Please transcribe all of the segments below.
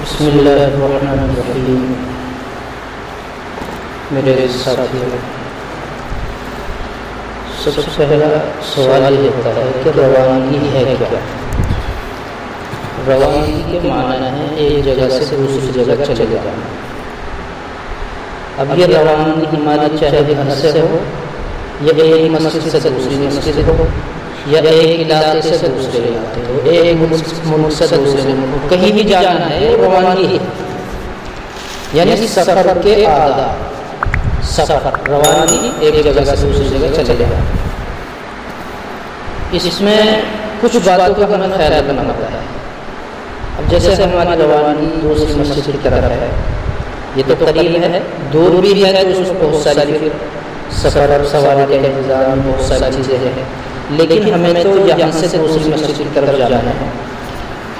بسم اللہ الرحمن الرحیم۔ میرے ساتھیوں، سب سے پہلا سوال یہ ہوتا ہے کہ روانگی ہے کیا؟ روانگی کے معنی ہے ایک جگہ سے دوسری جگہ چلے جانا۔ اب یہ روانگی ہماری چاہے گھر سے ہو یا ایک مسجد سے دوسری مسجد ہو یا ایک علاقے سے دوسرے علاقے ہو، ایک ملک سے دوسرے ملک، کہیں بھی جانا ہے وہ روانگی ہے، یعنی سفر کے آداب۔ سفر روانگی ایک جگہ سے دوسری جگہ چلے جانا۔ اس میں کچھ باتوں کا ہمیں خیال رکھنا ہوتا ہے۔ اب جیسے ہماری روانگی دوسری مسجد کی طرف ہے، یہ تو قریب ہے، دور بھی ہے تو اس میں بہت ساری سفر اور سواری کا انتظام، بہت ساری چیزیں ہیں، لیکن ہمیں تو یہاں سے دوسری مسجد کی طرف جانا ہے۔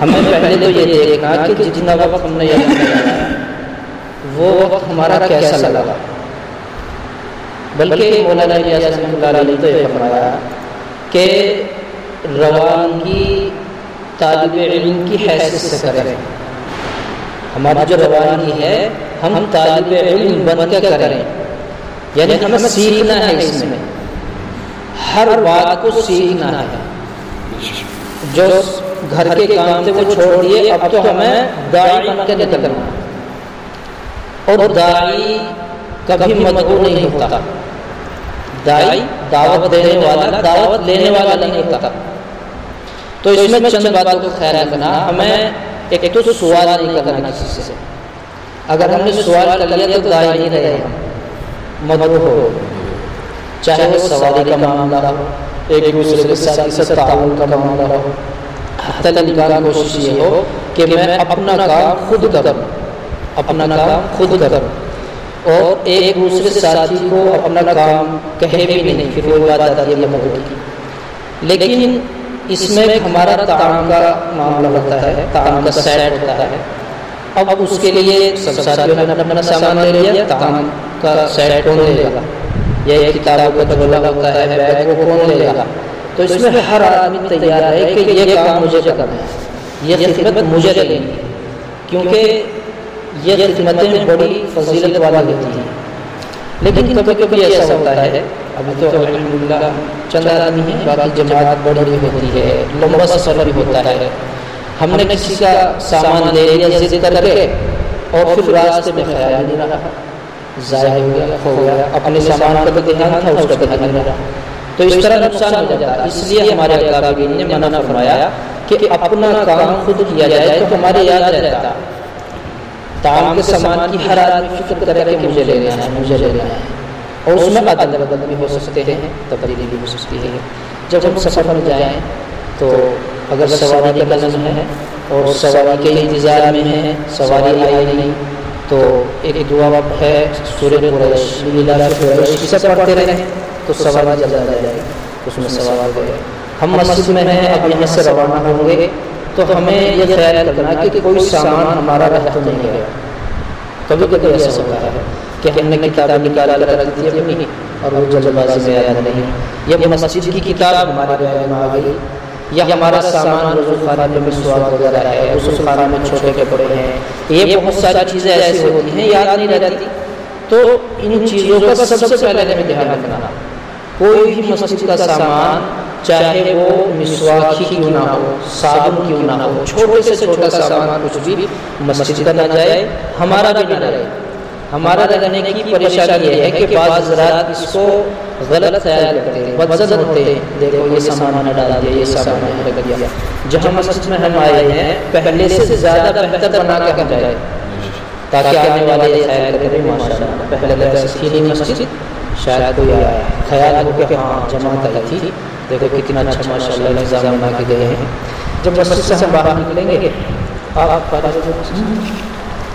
ہمیں پہلے تو یہ دیکھنا کہ جتنا وقت ہم نے یہاں لگایا وہ وقت ہمارا کیسا لگا۔ بلکہ مولانا ریاض رحمۃ اللہ علیہ نے تو یہ فرمایا کہ روانگی طالب علم کی حیثیت سے کریں۔ ہماری جو روانگی ہے ہم طالب علم بن کے کریں، یعنی ہمیں سیکھنا ہے، اس میں ہر بات کو سیکھنا ہے۔ جو گھر کے کام تھے وہ چھوڑ دیے، اب تو ہمیں داعی بن کے نکلنا، اور داعی کبھی مدعو نہیں ہوتا۔ داعی دعوت دینے والا، دعوت لینے والا نہیں ہوتا۔ تو اس میں چند باتوں کو خیال رکھنا، ہمیں ایک تو سوال نہیں کرنا کسی سے۔ اگر ہم نے سوال کر لیا تو داعی نہیں رہے، ہم مدعو ہو، چاہے وہ سواری کا معاملہ ہو، ایک دوسرے کے ساتھ تعاون کا معاملہ ہو، حتی الامکان کوشش یہ ہو کہ میں اپنا کام خود کروں، اپنا کام خود کروں، اور ایک دوسرے ساتھی کو اپنا کام کہے بھی نہیں، پھر وہ بات آتی ہے مدعو کی۔ لیکن اس میں ہمارا تعاون کا معاملہ ہوتا ہے، تعاون کا سیٹ ہوتا ہے۔ اب اس کے لیے سب ساتھیوں نے اپنا سامان لے لیا، تعاون کا سیٹ کون لے گا؟ یہ کتابوں کا جھولا ہوتا ہے، بیگ وہ کون لے گا؟ تو اس میں ہر آدمی تیار ہے کہ یہ کام مجھے کرنا ہے، یہ خدمت مجھے لینی ہے، کیونکہ یہ خدمتیں بڑی فضیلت والی ہوتی ہیں۔ لیکن کبھی کبھی ایسا ہوتا ہے، ابھی تو الحمدللہ چند آدمی ہیں، باقی جماعت بڑی ہوتی ہے، لمبا سفر بھی ہوتا ہے، ہم نے کسی کا سامان لے لیا ضد کر کے، اور پھر راستے میں خیال نہیں رہا، ضائع ہو گیا، کھو گیا، اپنے سامان کا بھی دھیان تھا، اس کا بھی دھیان نہیں رہا، تو اس طرح نقصان ہو جاتا ہے۔ اس لیے ہمارے اکابرین نے منع فرمایا کہ اپنا کام خود کیا جائے تو ہمارے یاد رہتا۔ تعام کے سامان کی ہر آدمی فکر کرے کہ مجھے لینا ہے، مجھے لینا ہے، اور اس میں عدل بدل بھی ہو سکتے ہیں، تبدیلی بھی ہو سکتی ہے۔ جب ہم سفر میں جائیں تو اگر سواری کا نظم ہے اور سواری کے انتظار میں ہے، سواری آئی نہیں، تو ایک دعا ہے سورۃ قریش، قریش سے پڑھتے رہیں تو سواری جلد آ جائے، اس میں سوال ہے۔ ہم مسجد میں ہیں، اب یہاں سے روانہ ہوں گے تو ہمیں یہ خیال رکھنا کہ کوئی سامان ہمارا رہ تو نہیں گیا۔ کبھی کبھی ایسا ہوتا ہے کہ ہم نے کتابیں نکال کر رکھ دی اپنی، اور وہ جلد بازی میں یاد نہیں، یہ مسجد کی کتاب ہمارے بیگ میں آ گئی، یا ہمارا سامان وضو خانے میں مسواک وغیرہ ہے، غسل خانے میں چھوٹے کپڑے ہیں، یہ بہت ساری چیزیں ایسی ہوتی ہیں یاد نہیں رہتی۔ تو ان چیزوں کا سب سے پہلے ہمیں دھیان رکھنا، کوئی بھی مسجد کا سامان چاہے وہ مسواک ہی کیوں نہ ہو، صابن کیوں نہ ہو، چھوٹے سے چھوٹا سامان کچھ بھی مسجد کا نہ جائے، ہمارا بھی نہ رہے۔ ہمارا رہنے کی پریشانی یہ ہے کہ بعض حضرات اس کو غلط خیال کرتے ہیں، بدظن ہوتے ہیں، دیکھو یہ سامان نہ ڈال دیا، یہ سامان نہ رکھ دیا۔ جہاں مسجد میں ہم آئے ہیں پہلے سے زیادہ بہتر بنا کے ہم جائیں، تاکہ آنے والے یہ خیال کریں ماشاءاللہ پہلے ایسی تھی نہیں مسجد، شاید کوئی آیا خیال ہو کہ ہاں جماعت آئی تھی، دیکھو کتنا اچھا ماشاءاللہ نظام بنا کے گئے ہیں۔ جب مسجد سے ہم باہر نکلیں گے،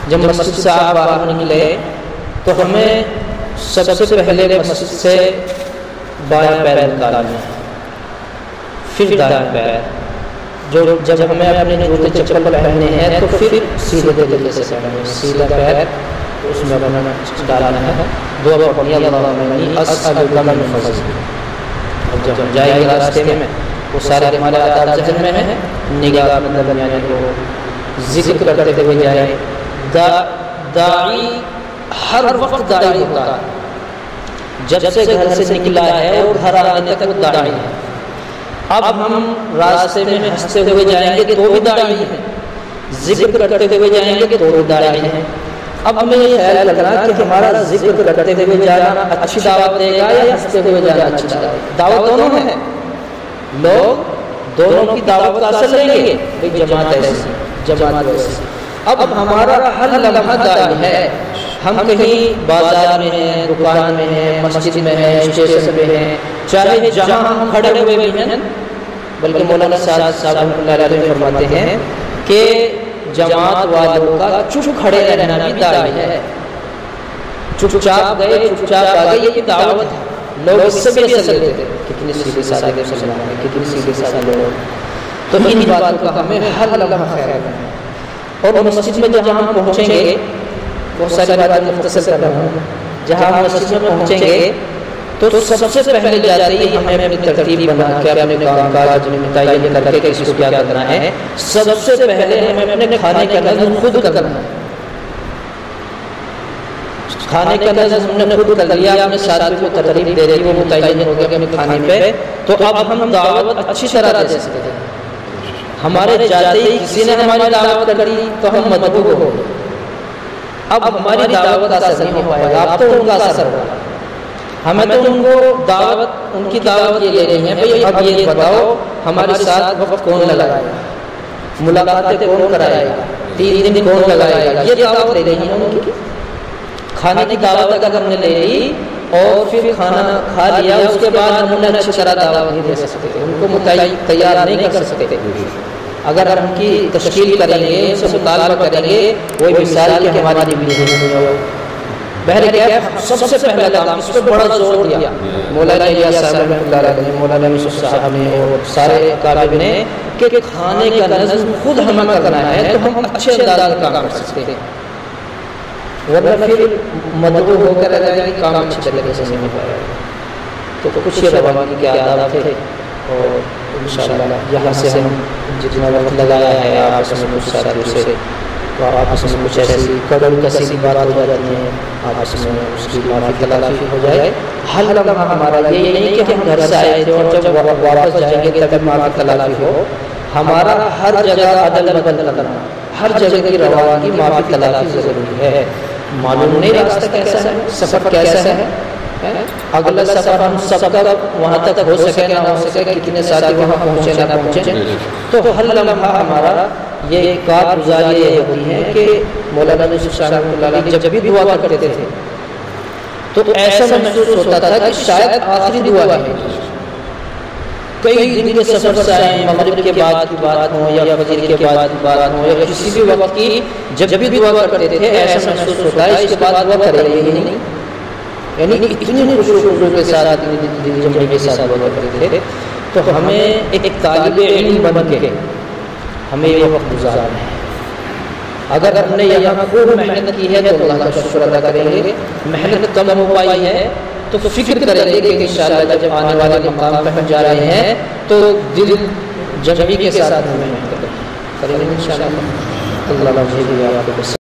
جب مسجد سے آپ باہر نکلے تو ہمیں سب سے پہلے مسجد سے بایاں پیر نکالنا ہے، پھر دایاں پیر، جب ہمیں اپنے جوتے چپل پہننے ہیں تو پھر سیدھے طریقے سے پہننا ہے، سیدھا پیر اس میں ڈالنا ہے، دعا پڑھنی ہے اللہم انی اسألک من فضلک۔ اور جب ہم جائیں گے راستے میں وہ سارے ہمارے آداب ذہن میں ہیں، نگاہ مطلب یعنی وہ ذکر کرتے ہوئے جائیں. داعی ہر وقت داعی ہوتا ہے، جب سے گھر سے نکلا ہے اور گھر آنے تک وہ داعی ہے. اب ہم راستے میں ہنستے ہوئے جائیں گے تو بھی داعی ہے، ذکر کرتے ہوئے جائیں گے تو بھی داعی ہے. اب ہمیں یہ خیال لگ رہا کہ ہمارا ذکر کرتے ہوئے جانا اچھی دعوت دے گا یا ہنستے ہوئے جانا اچھی دعوت دونوں ہے. لوگ دونوں کی دعوت کا اثر لیں گے. جماعت ایسی جماعت ویسی. اب ہمارا ہر لمحہ داعی ہے. ہم کہیں بازار میں ہیں، دکان میں ہیں، مسجد میں ہیں، اسٹیشن پہ ہیں، چاہے جہاں ہم کھڑے ہوئے بھی ہیں. بلکہ مولانا صاحب اللہ علیہ فرماتے ہیں کہ جماعت والوں کا چپ کھڑے رہنا بھی داعی ہے. چپ چاپ گئے، چپ چاپ آ گئے، یہ دعوت ہے. لوگ اس سے بھی اثر لیتے ہیں. کتنی سیدھے سادے مسلمان ہیں، کتنی سیدھے سادے لوگ. تو ان باتوں کا ہمیں ہر لمحہ خیال رکھنا ہے. اور مسجد میں جہاں ہم پہنچیں گے، بہت ساری باتیں مختصر کر رہا ہوں، جہاں ہم مسجد میں پہنچیں گے تو سب سے پہلے جاتے ہی ہمیں اپنی ترتیب بنا کے اپنے کام کاج میں متعین کر کے اس کو کیا کرنا ہے. سب سے پہلے ہمیں اپنے کھانے کا نظم خود کرنا ہے. کھانے کا نظم ہم نے خود کر لیا، اپنے ساتھی کو ترتیب دے دی، وہ متعین ہو گیا اپنے کھانے پہ. تو اب ہم دعوت اچھی طرح دے سکتے ہیں. ہمارے جاتے ہی کسی نے ہماری دعوت کری تو ہم مدعو ہو. اب ہماری دعوت کا اثر نہیں ہو پائے گا، اب تو ان کا اثر ہوگا. ہمیں تو ان کو دعوت، ان کی دعوت یہ لینی ہے بھئی اب یہ بتاؤ ہمارے ساتھ وقت کون لگائے گا، ملاقاتیں کون کرائے گا، 3 دن کون لگائے گا. یہ دعوت لے رہی ہے ان کی. کھانے کی دعوت اگر ہم نے لے لی اور پھر کھانا کھا لیا، اس کے بعد ہم انہیں اچھی طرح دعوت نہیں دے سکتے، ان کو متعین تیار نہیں کر سکتے. اگر ہم کی تشکیل کریں گے، ان سے مطالبہ کریں گے، وہی مثال کہ ہماری بھی ہو. بہرکیف سب سے پہلا کام اس پہ بڑا زور دیا مولانا الیاس صاحب رحمۃ اللہ علیہ، مولانا یوسف صاحب نے اور سارے اکابر نے کہ کھانے کا نظم خود ہمیں کرنا ہے تو ہم اچھے انداز میں کام کر سکتے ہیں. ورنہ پھر مدعو ہو کر رہ جائے گی، کام اچھی طریقے سے نہیں ہو پائے گا. تو کچھ یہ روانی کے آداب تھے اور انشاءاللہ یہاں سے ہم جتنا وقت لگایا ہے آپس میں کچھ ساتھیوں سے، تو آپس میں کچھ ایسی کڑی کسی بات ہو جاتی ہیں، آپس میں اس کی معافی تلافی ہو جائے. ہر لمحہ ہمارا یہ نہیں کہ ہم گھر سے آئے تھے اور جب واپس جائیں گے تب معافی تلافی ہو. ہمارا ہر جگہ عدل بدل کرنا، ہر جگہ کی روانی کی معافی تلافی ضروری ہے. معلوم نہیں راستہ کیسا ہے، سفر کیسا ہے، اگلا سفر ہم سب کا وہاں تک ہو سکے نہ ہو سکے، کتنے ساتھی وہاں پہنچے نہ پہنچے. تو ہر لمحہ ہمارا یہ کارگزاری یہ ہوتی ہے کہ مولانا یوسف صاحب رحمۃ اللہ علیہ جب بھی دعا کرتے تھے تو ایسا محسوس ہوتا تھا کہ شاید آخری دعا ہے. کئی دن کے سفر سے آئے، مغرب کے بعد کی بات ہو یا فجر کے بعد کی بات ہو یا کسی بھی وقت کی، جب بھی دعا کرتے تھے ایسا محسوس ہوتا ہے اس کے بعد دعا کریں گے ہی نہیں. یعنی اتنی خوشی کے ساتھ دل جمعی کے ساتھ دعا کرتے تھے. تو ہمیں ایک طالب علم بن کے ہمیں یہ وقت گزارنا ہے. اگر ہم نے یہاں خوب محنت کی ہے تو اللہ کا شکر ادا کریں گے. محنت کم ہو پائی ہے تو فکر کریں گے کہ انشاءاللہ جب آنے والے مقام پہ ہم جا رہے ہیں تو دل جمعی کے ساتھ ہمیں محنت کریں گے انشاءاللہ. اللہ